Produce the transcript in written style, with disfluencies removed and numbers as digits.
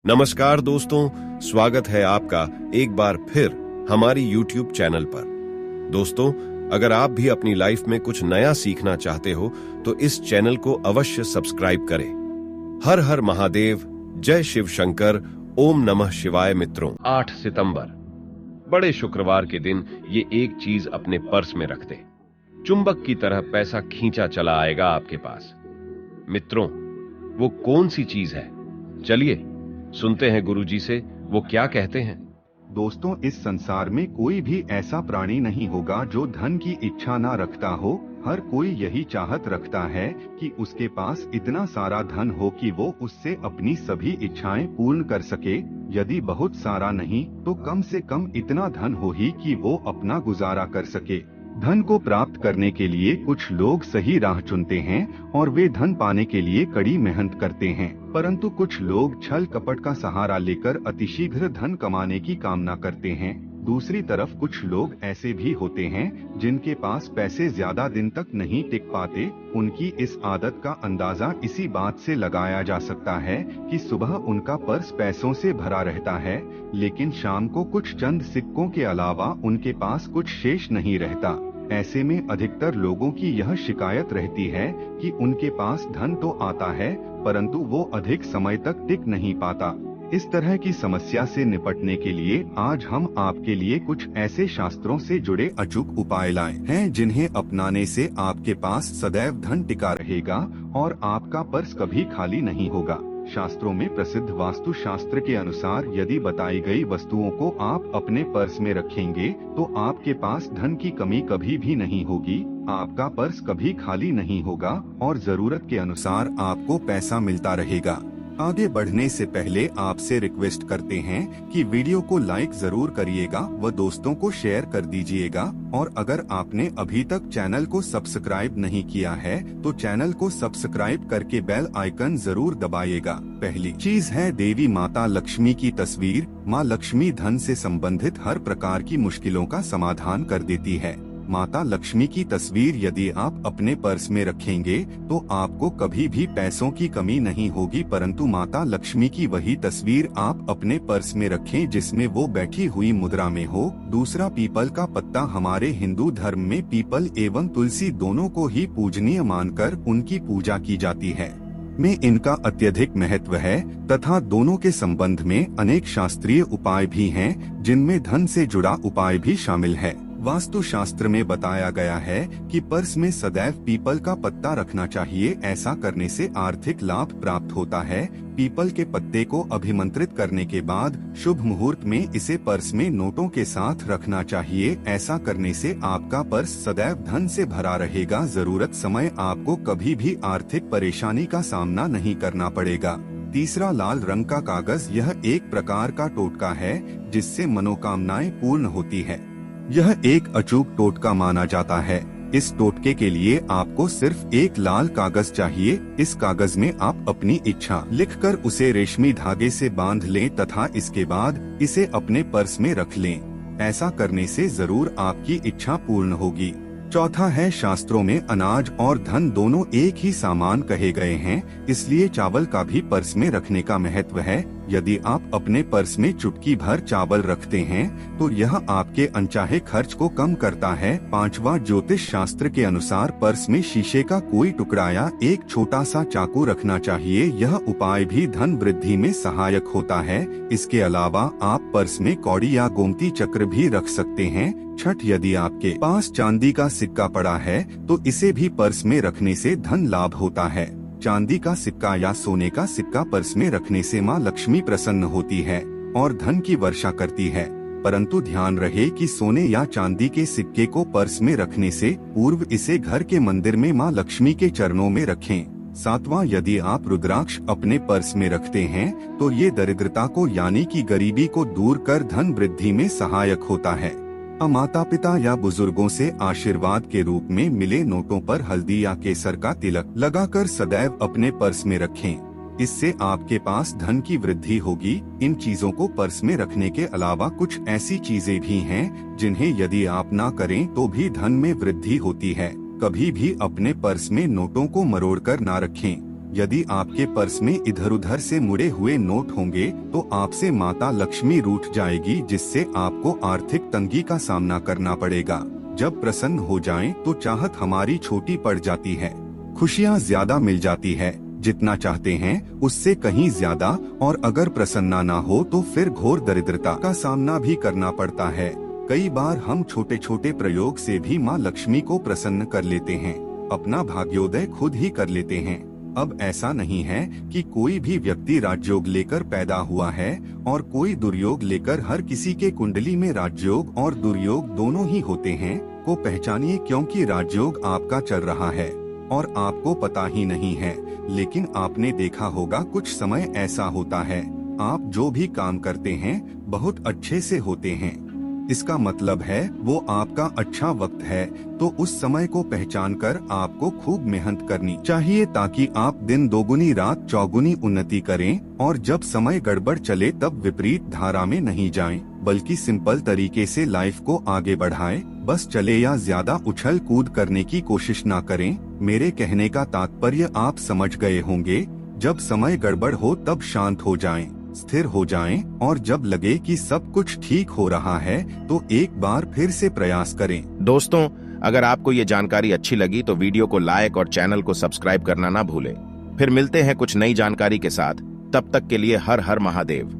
नमस्कार दोस्तों, स्वागत है आपका एक बार फिर हमारी YouTube चैनल पर। दोस्तों, अगर आप भी अपनी लाइफ में कुछ नया सीखना चाहते हो तो इस चैनल को अवश्य सब्सक्राइब करें। हर हर महादेव, जय शिव शंकर, ओम नमः शिवाय। मित्रों, 8 सितंबर बड़े शुक्रवार के दिन ये एक चीज अपने पर्स में रख दे। चुंबक की तरह पैसा खींचा चला आएगा आपके पास। मित्रों, वो कौन सी चीज है? चलिए सुनते हैं गुरुजी से वो क्या कहते हैं। दोस्तों, इस संसार में कोई भी ऐसा प्राणी नहीं होगा जो धन की इच्छा ना रखता हो। हर कोई यही चाहत रखता है कि उसके पास इतना सारा धन हो कि वो उससे अपनी सभी इच्छाएं पूर्ण कर सके। यदि बहुत सारा नहीं तो कम से कम इतना धन हो ही कि वो अपना गुजारा कर सके। धन को प्राप्त करने के लिए कुछ लोग सही राह चुनते हैं और वे धन पाने के लिए कड़ी मेहनत करते हैं, परंतु कुछ लोग छल कपट का सहारा लेकर अतिशीघ्र धन कमाने की कामना करते हैं। दूसरी तरफ कुछ लोग ऐसे भी होते हैं जिनके पास पैसे ज्यादा दिन तक नहीं टिक पाते। उनकी इस आदत का अंदाजा इसी बात से लगाया जा सकता है कि सुबह उनका पर्स पैसों से भरा रहता है, लेकिन शाम को कुछ चंद सिक्कों के अलावा उनके पास कुछ शेष नहीं रहता। ऐसे में अधिकतर लोगों की यह शिकायत रहती है कि उनके पास धन तो आता है परंतु वो अधिक समय तक टिक नहीं पाता। इस तरह की समस्या से निपटने के लिए आज हम आपके लिए कुछ ऐसे शास्त्रों से जुड़े अचूक उपाय लाए हैं जिन्हें अपनाने से आपके पास सदैव धन टिका रहेगा और आपका पर्स कभी खाली नहीं होगा। शास्त्रों में प्रसिद्ध वास्तु शास्त्र के अनुसार यदि बताई गई वस्तुओं को आप अपने पर्स में रखेंगे तो आपके पास धन की कमी कभी भी नहीं होगी, आपका पर्स कभी खाली नहीं होगा और जरूरत के अनुसार आपको पैसा मिलता रहेगा। आगे बढ़ने से पहले आपसे रिक्वेस्ट करते हैं कि वीडियो को लाइक जरूर करिएगा व दोस्तों को शेयर कर दीजिएगा, और अगर आपने अभी तक चैनल को सब्सक्राइब नहीं किया है तो चैनल को सब्सक्राइब करके बेल आइकन जरूर दबाइएगा। पहली चीज है देवी माता लक्ष्मी की तस्वीर। माँ लक्ष्मी धन से संबंधित हर प्रकार की मुश्किलों का समाधान कर देती है। माता लक्ष्मी की तस्वीर यदि आप अपने पर्स में रखेंगे तो आपको कभी भी पैसों की कमी नहीं होगी, परंतु माता लक्ष्मी की वही तस्वीर आप अपने पर्स में रखें जिसमें वो बैठी हुई मुद्रा में हो। दूसरा, पीपल का पत्ता। हमारे हिंदू धर्म में पीपल एवं तुलसी दोनों को ही पूजनीय मानकर उनकी पूजा की जाती है। में इनका अत्यधिक महत्व है तथा दोनों के संबंध में अनेक शास्त्रीय उपाय भी हैं जिनमें धन से जुड़ा उपाय भी शामिल है। वास्तु शास्त्र में बताया गया है कि पर्स में सदैव पीपल का पत्ता रखना चाहिए। ऐसा करने से आर्थिक लाभ प्राप्त होता है। पीपल के पत्ते को अभिमंत्रित करने के बाद शुभ मुहूर्त में इसे पर्स में नोटों के साथ रखना चाहिए। ऐसा करने से आपका पर्स सदैव धन से भरा रहेगा। जरूरत समय आपको कभी भी आर्थिक परेशानी का सामना नहीं करना पड़ेगा। तीसरा, लाल रंग का कागज। यह एक प्रकार का टोटका है जिससे मनोकामनाएं पूर्ण होती है। यह एक अचूक टोटका माना जाता है। इस टोटके के लिए आपको सिर्फ एक लाल कागज चाहिए। इस कागज में आप अपनी इच्छा लिखकर उसे रेशमी धागे से बांध लें तथा इसके बाद इसे अपने पर्स में रख लें। ऐसा करने से जरूर आपकी इच्छा पूर्ण होगी। चौथा है, शास्त्रों में अनाज और धन दोनों एक ही सामान कहे गए हैं, इसलिए चावल का भी पर्स में रखने का महत्व है। यदि आप अपने पर्स में चुटकी भर चावल रखते हैं तो यह आपके अनचाहे खर्च को कम करता है। पांचवा, ज्योतिष शास्त्र के अनुसार पर्स में शीशे का कोई टुकड़ा या एक छोटा सा चाकू रखना चाहिए। यह उपाय भी धन वृद्धि में सहायक होता है। इसके अलावा आप पर्स में कौड़ी या गोमती चक्र भी रख सकते हैं। छठ, यदि आपके पास चांदी का सिक्का पड़ा है तो इसे भी पर्स में रखने से धन लाभ होता है। चांदी का सिक्का या सोने का सिक्का पर्स में रखने से माँ लक्ष्मी प्रसन्न होती है और धन की वर्षा करती है, परंतु ध्यान रहे कि सोने या चांदी के सिक्के को पर्स में रखने से पूर्व इसे घर के मंदिर में माँ लक्ष्मी के चरणों में रखें। सातवां, यदि आप रुद्राक्ष अपने पर्स में रखते हैं तो ये दरिद्रता को यानी कि गरीबी को दूर कर धन वृद्धि में सहायक होता है। माता पिता या बुजुर्गों से आशीर्वाद के रूप में मिले नोटों पर हल्दी या केसर का तिलक लगाकर सदैव अपने पर्स में रखें। इससे आपके पास धन की वृद्धि होगी। इन चीजों को पर्स में रखने के अलावा कुछ ऐसी चीजें भी हैं जिन्हें यदि आप ना करें तो भी धन में वृद्धि होती है। कभी भी अपने पर्स में नोटों को मरोड़कर ना रखें। यदि आपके पर्स में इधर उधर से मुड़े हुए नोट होंगे तो आपसे माता लक्ष्मी रूठ जाएगी, जिससे आपको आर्थिक तंगी का सामना करना पड़ेगा। जब प्रसन्न हो जाएं तो चाहत हमारी छोटी पड़ जाती है, खुशियाँ ज्यादा मिल जाती है, जितना चाहते हैं उससे कहीं ज्यादा, और अगर प्रसन्नता ना हो तो फिर घोर दरिद्रता का सामना भी करना पड़ता है। कई बार हम छोटे छोटे प्रयोग से भी माँ लक्ष्मी को प्रसन्न कर लेते हैं, अपना भाग्योदय खुद ही कर लेते हैं। अब ऐसा नहीं है कि कोई भी व्यक्ति राजयोग लेकर पैदा हुआ है और कोई दुर्योग लेकर। हर किसी के कुंडली में राजयोग और दुर्योग दोनों ही होते हैं को पहचानिए, क्योंकि राजयोग आपका चल रहा है और आपको पता ही नहीं है। लेकिन आपने देखा होगा कुछ समय ऐसा होता है, आप जो भी काम करते हैं बहुत अच्छे से होते हैं, इसका मतलब है वो आपका अच्छा वक्त है। तो उस समय को पहचान कर आपको खूब मेहनत करनी चाहिए, ताकि आप दिन दोगुनी रात चौगुनी उन्नति करें, और जब समय गड़बड़ चले तब विपरीत धारा में नहीं जाएं, बल्कि सिंपल तरीके से लाइफ को आगे बढ़ाएं। बस चले या ज्यादा उछल कूद करने की कोशिश ना करें। मेरे कहने का तात्पर्य आप समझ गए होंगे। जब समय गड़बड़ हो तब शांत हो जाएं, स्थिर हो जाएं, और जब लगे कि सब कुछ ठीक हो रहा है तो एक बार फिर से प्रयास करें। दोस्तों, अगर आपको ये जानकारी अच्छी लगी तो वीडियो को लाइक और चैनल को सब्सक्राइब करना ना भूलें। फिर मिलते हैं कुछ नई जानकारी के साथ, तब तक के लिए हर हर महादेव।